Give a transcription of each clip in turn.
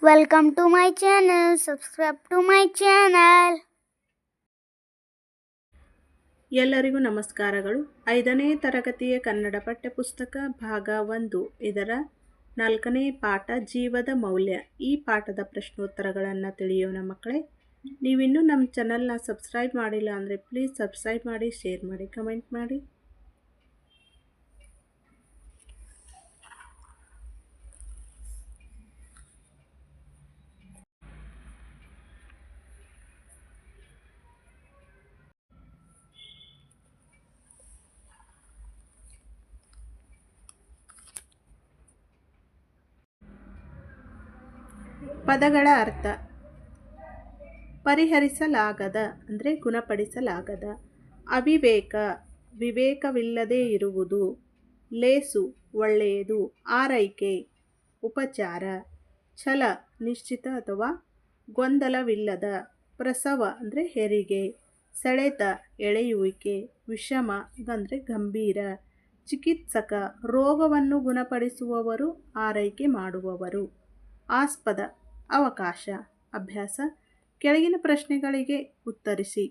Welcome to my channel. Subscribe to my channel. ಎಲ್ಲರಿಗೂ ನಮಸ್ಕಾರಗಳು. 5ನೇ ತರಗತಿಯ ಕನ್ನಡ ಪಠ್ಯಪುಸ್ತಕ ಭಾಗ 1 ಇದರ 4ನೇ ಪಾಠ ಜೀವದ ಮೌಲ್ಯ. ಈ ಪಾಠದ ಪ್ರಶ್ನೋತ್ತರಗಳನ್ನು ತಿಳಿಯೋಣ ಮಕ್ಕಳೇ. ನೀವಿನ್ನೂ ನಮ್ಮ ಚಾನಲ್ನ ಸಬ್ಸ್ಕ್ರೈಬ್ ಮಾಡಿಲ್ಲ ಅಂದರೆ ಪ್ಲೀಸ್ ಸಬ್ಸ್ಕ್ರೈಬ್ ಮಾಡಿ, ಶೇರ್ ಮಾಡಿ, ಕಮೆಂಟ್ ಮಾಡಿ. ಪದಗಳ ಅರ್ಥ: ಪರಿಹರಿಸಲಾಗದ ಅಂದರೆ ಗುಣಪಡಿಸಲಾಗದ, ಅವಿವೇಕ ವಿವೇಕವಿಲ್ಲದೆ ಇರುವುದು, ಲೇಸು ಒಳ್ಳೆಯದು, ಆರೈಕೆ ಉಪಚಾರ, ಛಲ ನಿಶ್ಚಿತ ಅಥವಾ ಗೊಂದಲವಿಲ್ಲದ, ಪ್ರಸವ ಅಂದರೆ ಹೆರಿಗೆ, ಸೆಳೆತ ಎಳೆಯುವಿಕೆ, ವಿಷಮ ಅಂದರೆ ಗಂಭೀರ, ಚಿಕಿತ್ಸಕ ರೋಗವನ್ನು ಗುಣಪಡಿಸುವವರು, ಆರೈಕೆ ಮಾಡುವವರು. ಆಸ್ಪದ ಅವಕಾಶ. ಅಭ್ಯಾಸ: ಕೆಳಗಿನ ಪ್ರಶ್ನೆಗಳಿಗೆ ಉತ್ತರಿಸಿ.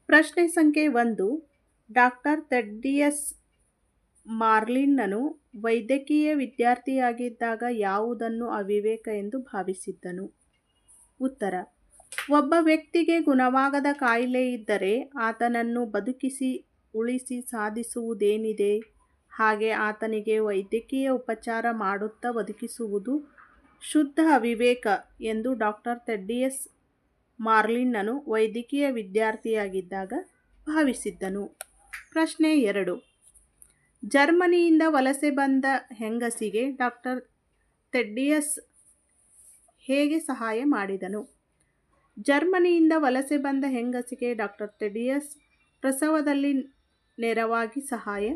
ಪ್ರಶ್ನೆ ಸಂಖ್ಯೆ 1. ಡಾಕ್ಟರ್ ಥೆಡ್ಡಿಯಸ್ ಮಾರ್ಲಿನ್ನನು ವೈದ್ಯಕೀಯ ವಿದ್ಯಾರ್ಥಿಯಾಗಿದ್ದಾಗ ಯಾವುದನ್ನು ಅವಿವೇಕ ಎಂದು ಭಾವಿಸಿದ್ದನು? ಉತ್ತರ: ಒಬ್ಬ ವ್ಯಕ್ತಿಗೆ ಗುಣವಾಗದ ಕಾಯಿಲೆ ಇದ್ದರೆ ಆತನನ್ನು ಬದುಕಿಸಿ ಉಳಿಸಿ ಸಾಧಿಸುವುದೇನಿದೆ? ಹಾಗೆ ಆತನಿಗೆ ವೈದ್ಯಕೀಯ ಉಪಚಾರ ಮಾಡುತ್ತಾ ಬದುಕಿಸುವುದು ಶುದ್ಧ ಅವಿವೇಕ ಎಂದು ಡಾಕ್ಟರ್ ಥೆಡ್ಡಿಯಸ್ ಮಾರ್ಲಿನ್ನನು ವೈದ್ಯಕೀಯ ವಿದ್ಯಾರ್ಥಿಯಾಗಿದ್ದಾಗ ಭಾವಿಸಿದ್ದನು. ಪ್ರಶ್ನೆ 2. ಜರ್ಮನಿಯಿಂದ ವಲಸೆ ಬಂದ ಹೆಂಗಸಿಗೆ ಡಾಕ್ಟರ್ ಥೆಡ್ಡಿಯಸ್ ಹೇಗೆ ಸಹಾಯ ಮಾಡಿದನು? ಜರ್ಮನಿಯಿಂದ ವಲಸೆ ಬಂದ ಹೆಂಗಸಿಗೆ ಡಾಕ್ಟರ್ ಥೆಡ್ಡಿಯಸ್ ಪ್ರಸವದಲ್ಲಿ ನೆರವಾಗಿ ಸಹಾಯ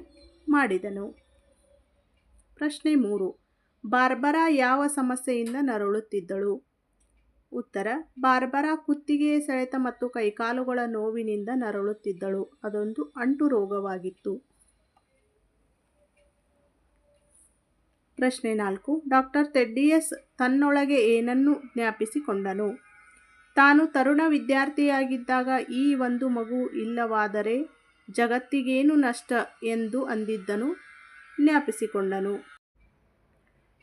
ಮಾಡಿದನು. ಪ್ರಶ್ನೆ 3. ಬಾರ್ಬರಾ ಯಾವ ಸಮಸ್ಯೆಯಿಂದ ನರಳುತ್ತಿದ್ದಳು? ಉತ್ತರ: ಬಾರ್ಬರಾ ಕುತ್ತಿಗೆಯ ಸೆಳೆತ ಮತ್ತು ಕೈಕಾಲುಗಳ ನೋವಿನಿಂದ ನರಳುತ್ತಿದ್ದಳು. ಅದೊಂದು ಅಂಟು ರೋಗವಾಗಿತ್ತು. ಪ್ರಶ್ನೆ 4. ಡಾಕ್ಟರ್ ಥೆಡ್ಡಿಯಸ್ ತನ್ನೊಳಗೆ ಏನನ್ನು ಜ್ಞಾಪಿಸಿಕೊಂಡನು? ತಾನು ತರುಣ ವಿದ್ಯಾರ್ಥಿಯಾಗಿದ್ದಾಗ ಈ ಒಂದು ಮಗು ಇಲ್ಲವಾದರೆ ಜಗತ್ತಿಗೇನು ನಷ್ಟ ಎಂದು ಅಂದಿದ್ದನು ಜ್ಞಾಪಿಸಿಕೊಂಡನು.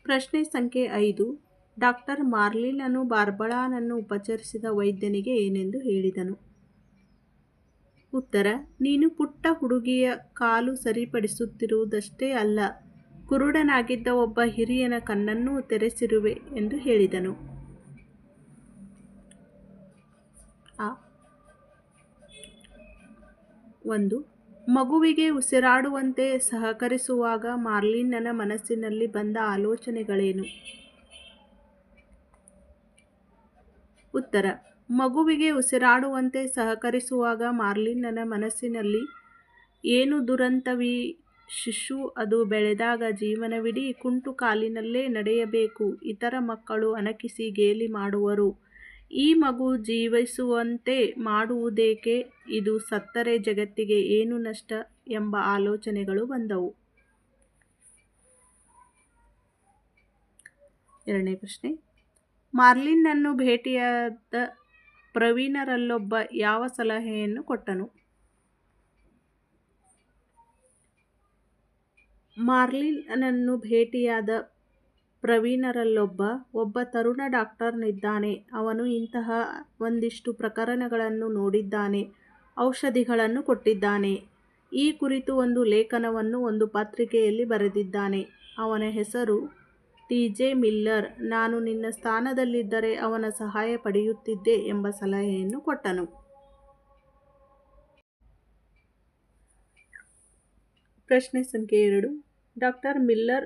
ಪ್ರಶ್ನೆ ಸಂಖ್ಯೆ 5. ಡಾಕ್ಟರ್ ಮಾರ್ಲಿನ್ನನು ಬಾರ್ಬರಾನನ್ನು ಉಪಚರಿಸಿದ ವೈದ್ಯನಿಗೆ ಏನೆಂದು ಹೇಳಿದನು? ಉತ್ತರ: ನೀನು ಪುಟ್ಟ ಹುಡುಗಿಯ ಕಾಲು ಸರಿಪಡಿಸುತ್ತಿರುವುದಷ್ಟೇ ಅಲ್ಲ, ಕುರುಡನಾಗಿದ್ದ ಒಬ್ಬ ಹಿರಿಯನ ಕಣ್ಣನ್ನೂ ತೆರೆಸಿರುವೆ ಎಂದು ಹೇಳಿದನು. 1. ಮಗುವಿಗೆ ಉಸಿರಾಡುವಂತೆ ಸಹಕರಿಸುವಾಗ ಮಾರ್ಲಿನ್ನನ ಮನಸ್ಸಿನಲ್ಲಿ ಬಂದ ಆಲೋಚನೆಗಳೇನು? ಉತ್ತರ: ಮಗುವಿಗೆ ಉಸಿರಾಡುವಂತೆ ಸಹಕರಿಸುವಾಗ ಮಾರ್ಲಿನ್ನನ ಮನಸ್ಸಿನಲ್ಲಿ ಏನು ದುರಂತವೀ ಶಿಶು ಅದು ಬೆಳೆದಾಗ ಜೀವನವಿಡೀ ಕುಂಟು ಕಾಲಿನಲ್ಲೇ ನಡೆಯಬೇಕು, ಇತರ ಮಕ್ಕಳು ಅಣಕಿಸಿ ಗೇಲಿ ಮಾಡುವರು, ಈ ಮಗು ಜೀವಿಸುವಂತೆ ಮಾಡುವುದೇಕೆ, ಇದು ಸತ್ತರೆ ಜಗತ್ತಿಗೆ ಏನು ನಷ್ಟ ಎಂಬ ಆಲೋಚನೆಗಳು ಬಂದವು. 2ನೇ ಪ್ರಶ್ನೆ. ಮಾರ್ಲಿನ್ನನ್ನು ಭೇಟಿಯಾದ ಪ್ರವೀಣರಲ್ಲೊಬ್ಬ ಯಾವ ಸಲಹೆಯನ್ನು ಕೊಟ್ಟನು? ಮಾರ್ಲಿನ್ನನನ್ನು ಭೇಟಿಯಾದ ಒಬ್ಬ ತರುಣ ಡಾಕ್ಟರ್ನಿದ್ದಾನೆ. ಅವನು ಇಂತಹ ಒಂದಿಷ್ಟು ಪ್ರಕರಣಗಳನ್ನು ನೋಡಿದ್ದಾನೆ, ಔಷಧಿಗಳನ್ನು ಕೊಟ್ಟಿದ್ದಾನೆ. ಈ ಕುರಿತು ಒಂದು ಲೇಖನವನ್ನು ಒಂದು ಪತ್ರಿಕೆಯಲ್ಲಿ ಬರೆದಿದ್ದಾನೆ. ಅವನ ಹೆಸರು ಟಿ.ಜೆ. ಮಿಲ್ಲರ್. ನಾನು ನಿನ್ನ ಸ್ಥಾನದಲ್ಲಿದ್ದರೆ ಅವನ ಸಹಾಯ ಪಡೆಯುತ್ತಿದ್ದೆ ಎಂಬ ಸಲಹೆಯನ್ನು ಕೊಟ್ಟನು. ಪ್ರಶ್ನೆ ಸಂಖ್ಯೆ 2. ಡಾಕ್ಟರ್ ಮಿಲ್ಲರ್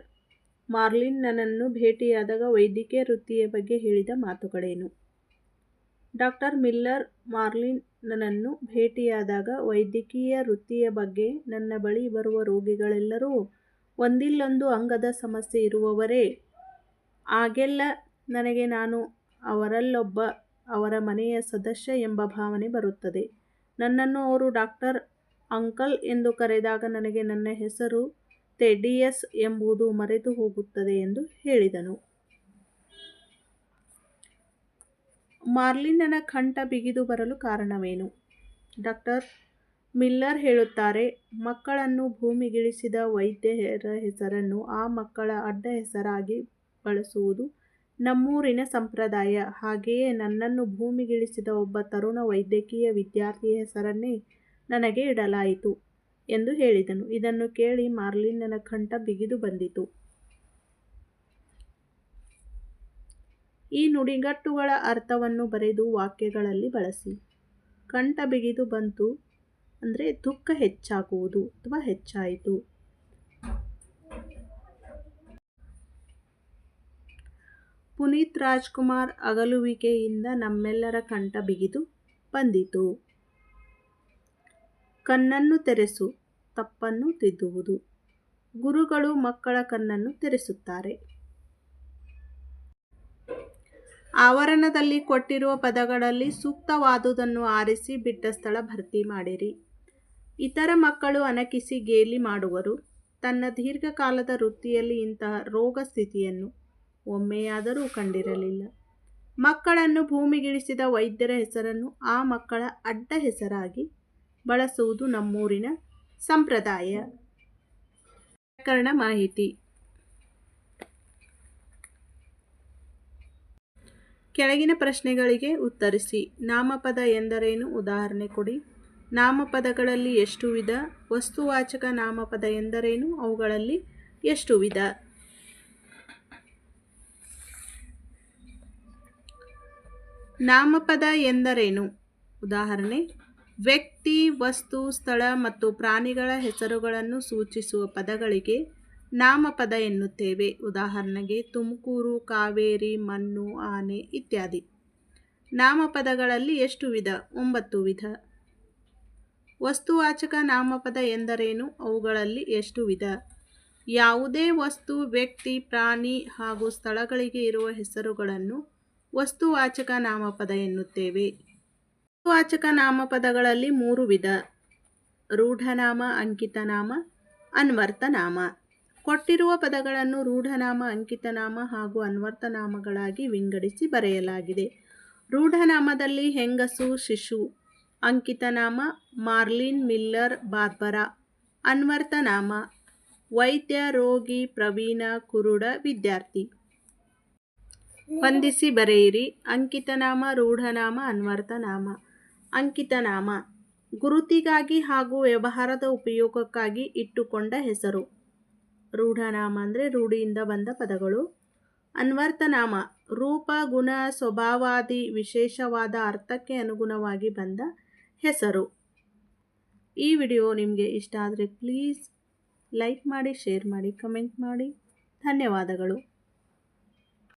ಮಾರ್ಲಿನ್ನನನ್ನು ಭೇಟಿಯಾದಾಗ ವೈದ್ಯಕೀಯ ವೃತ್ತಿಯ ಬಗ್ಗೆ ಹೇಳಿದ ಮಾತುಗಳೇನು? ಡಾಕ್ಟರ್ ಮಿಲ್ಲರ್ ಮಾರ್ಲಿನ್ನನನ್ನು ಭೇಟಿಯಾದಾಗ ವೈದ್ಯಕೀಯ ವೃತ್ತಿಯ ಬಗ್ಗೆ, ನನ್ನ ಬಳಿ ಬರುವ ರೋಗಿಗಳೆಲ್ಲರೂ ಒಂದಿಲ್ಲೊಂದು ಅಂಗದ ಸಮಸ್ಯೆ ಇರುವವರೇ, ಆಗೆಲ್ಲ ನನಗೆ ನಾನು ಅವರಲ್ಲೊಬ್ಬ, ಅವರ ಮನೆಯ ಸದಸ್ಯ ಎಂಬ ಭಾವನೆ ಬರುತ್ತದೆ. ನನ್ನನ್ನು ಅವರು ಡಾಕ್ಟರ್ ಅಂಕಲ್ ಎಂದು ಕರೆದಾಗ ನನಗೆ ನನ್ನ ಹೆಸರು ತೆಡಿಯಸ್ ಎಂಬುದು ಮರೆತು ಹೋಗುತ್ತದೆ ಎಂದು ಹೇಳಿದನು. ಮಾರ್ಲಿನ್ನನ ಕಂಠ ಬಿಗಿದು ಬರಲು ಕಾರಣವೇನು? ಡಾಕ್ಟರ್ ಮಿಲ್ಲರ್ ಹೇಳುತ್ತಾರೆ, ಮಕ್ಕಳನ್ನು ಭೂಮಿಗಿಳಿಸಿದ ವೈದ್ಯರ ಹೆಸರನ್ನು ಆ ಮಕ್ಕಳ ಅಡ್ಡ ಹೆಸರಾಗಿ ಬಳಸುವುದು ನಮ್ಮೂರಿನ ಸಂಪ್ರದಾಯ. ಹಾಗೆಯೇ ನನ್ನನ್ನು ಭೂಮಿಗಿಳಿಸಿದ ಒಬ್ಬ ತರುಣ ವೈದ್ಯಕೀಯ ವಿದ್ಯಾರ್ಥಿಯ ಹೆಸರನ್ನೇ ನನಗೆ ಇಡಲಾಯಿತು ಎಂದು ಹೇಳಿದನು. ಇದನ್ನು ಕೇಳಿ ಮಾರ್ಲಿನ್ನನ ಕಂಠ ಬಿಗಿದು ಬಂದಿತು. ಈ ನುಡಿಗಟ್ಟುಗಳ ಅರ್ಥವನ್ನು ಬರೆದು ವಾಕ್ಯಗಳಲ್ಲಿ ಬಳಸಿ. ಕಂಠ ಬಿಗಿದು ಬಂತು ಅಂದರೆ ದುಃಖ ಹೆಚ್ಚಾಗುವುದು ಅಥವಾ ಹೆಚ್ಚಾಯಿತು. ಪುನೀತ್ ರಾಜ್ಕುಮಾರ್ ಅಗಲುವಿಕೆಯಿಂದ ನಮ್ಮೆಲ್ಲರ ಕಂಠ ಬಿಗಿದು ಬಂದಿತು. ಕಣ್ಣನ್ನು ತೆರೆಸು, ತಪ್ಪನ್ನು ತಿದ್ದುವುದು. ಗುರುಗಳು ಮಕ್ಕಳ ಕಣ್ಣನ್ನು ತೆರೆಸುತ್ತಾರೆ. ಆವರಣದಲ್ಲಿ ಕೊಟ್ಟಿರುವ ಪದಗಳಲ್ಲಿ ಸೂಕ್ತವಾದುದನ್ನು ಆರಿಸಿ ಬಿಟ್ಟ ಸ್ಥಳ ಭರ್ತಿ ಮಾಡಿರಿ. ಇತರ ಮಕ್ಕಳು ಅನಕಿಸಿ ಗೇಲಿ ಮಾಡುವರು. ತನ್ನ ದೀರ್ಘಕಾಲದ ವೃತ್ತಿಯಲ್ಲಿ ಇಂತಹ ರೋಗ ಸ್ಥಿತಿಯನ್ನು ಒಮ್ಮೆಯಾದರೂ ಕಂಡಿರಲಿಲ್ಲ. ಮಕ್ಕಳನ್ನು ಭೂಮಿಗಿಳಿಸಿದ ವೈದ್ಯರ ಹೆಸರನ್ನು ಆ ಮಕ್ಕಳ ಅಡ್ಡ ಹೆಸರಾಗಿ ಬಳಸುವುದು ನಮ್ಮೂರಿನ ಸಂಪ್ರದಾಯ. ವ್ಯಾಕರಣ ಮಾಹಿತಿ. ಕೆಳಗಿನ ಪ್ರಶ್ನೆಗಳಿಗೆ ಉತ್ತರಿಸಿ. ನಾಮಪದ ಎಂದರೇನು? ಉದಾಹರಣೆ ಕೊಡಿ. ನಾಮಪದಗಳಲ್ಲಿ ಎಷ್ಟು ವಿಧ? ವಸ್ತುವಾಚಕ ನಾಮಪದ ಎಂದರೇನು? ಅವುಗಳಲ್ಲಿ ಎಷ್ಟು ವಿಧ? ನಾಮಪದ ಎಂದರೇನು? ಉದಾಹರಣೆ: ವ್ಯಕ್ತಿ, ವಸ್ತು, ಸ್ಥಳ ಮತ್ತು ಪ್ರಾಣಿಗಳ ಹೆಸರುಗಳನ್ನು ಸೂಚಿಸುವ ಪದಗಳಿಗೆ ನಾಮಪದ ಎನ್ನುತ್ತೇವೆ. ಉದಾಹರಣೆಗೆ ತುಮಕೂರು, ಕಾವೇರಿ, ಮಣ್ಣು, ಆನೆ ಇತ್ಯಾದಿ. ನಾಮಪದಗಳಲ್ಲಿ ಎಷ್ಟು ವಿಧ? 9 ವಿಧ. ವಸ್ತುವಾಚಕ ನಾಮಪದ ಎಂದರೇನು? ಅವುಗಳಲ್ಲಿ ಎಷ್ಟು ವಿಧ? ಯಾವುದೇ ವಸ್ತು, ವ್ಯಕ್ತಿ, ಪ್ರಾಣಿ ಹಾಗೂ ಸ್ಥಳಗಳಿಗೆ ಇರುವ ಹೆಸರುಗಳನ್ನು ವಸ್ತುವಾಚಕ ನಾಮಪದ ಎನ್ನುತ್ತೇವೆ. ವಸ್ತುವಾಚಕ ನಾಮಪದಗಳಲ್ಲಿ 3 ವಿಧ: ರೂಢನಾಮ, ಅಂಕಿತನಾಮ, ಅನ್ವರ್ಥನಾಮ. ಕೊಟ್ಟಿರುವ ಪದಗಳನ್ನು ರೂಢನಾಮ, ಅಂಕಿತನಾಮ ಹಾಗೂ ಅನ್ವರ್ಥನಾಮಗಳಾಗಿ ವಿಂಗಡಿಸಿ ಬರೆಯಲಾಗಿದೆ. ರೂಢನಾಮದಲ್ಲಿ ಹೆಂಗಸು, ಶಿಶು. ಅಂಕಿತನಾಮ ಮಾರ್ಲಿನ್, ಮಿಲ್ಲರ್, ಬಾರ್ಬರಾ. ಅನ್ವರ್ಥನಾಮ ವೈದ್ಯ, ರೋಗಿ, ಪ್ರವೀಣ, ಕುರುಡ, ವಿದ್ಯಾರ್ಥಿ. ಹೊಂದಿಸಿ ಬರೆಯಿರಿ. ಅಂಕಿತನಾಮ, ರೂಢನಾಮ, ಅನ್ವರ್ಥನಾಮ. ಅಂಕಿತನಾಮ ಗುರುತಿಗಾಗಿ ಹಾಗೂ ವ್ಯವಹಾರದ ಉಪಯೋಗಕ್ಕಾಗಿ ಇಟ್ಟುಕೊಂಡ ಹೆಸರು. ರೂಢನಾಮ ಅಂದರೆ ರೂಢಿಯಿಂದ ಬಂದ ಪದಗಳು. ಅನ್ವರ್ಥನಾಮ ರೂಪ, ಗುಣ, ಸ್ವಭಾವಾದಿ ವಿಶೇಷವಾದ ಅರ್ಥಕ್ಕೆ ಅನುಗುಣವಾಗಿ ಬಂದ ಹೆಸರು. ಈ ವಿಡಿಯೋ ನಿಮಗೆ ಇಷ್ಟ ಆದರೆ ಪ್ಲೀಸ್ ಲೈಕ್ ಮಾಡಿ, ಶೇರ್ ಮಾಡಿ, ಕಮೆಂಟ್ ಮಾಡಿ. ಧನ್ಯವಾದಗಳು.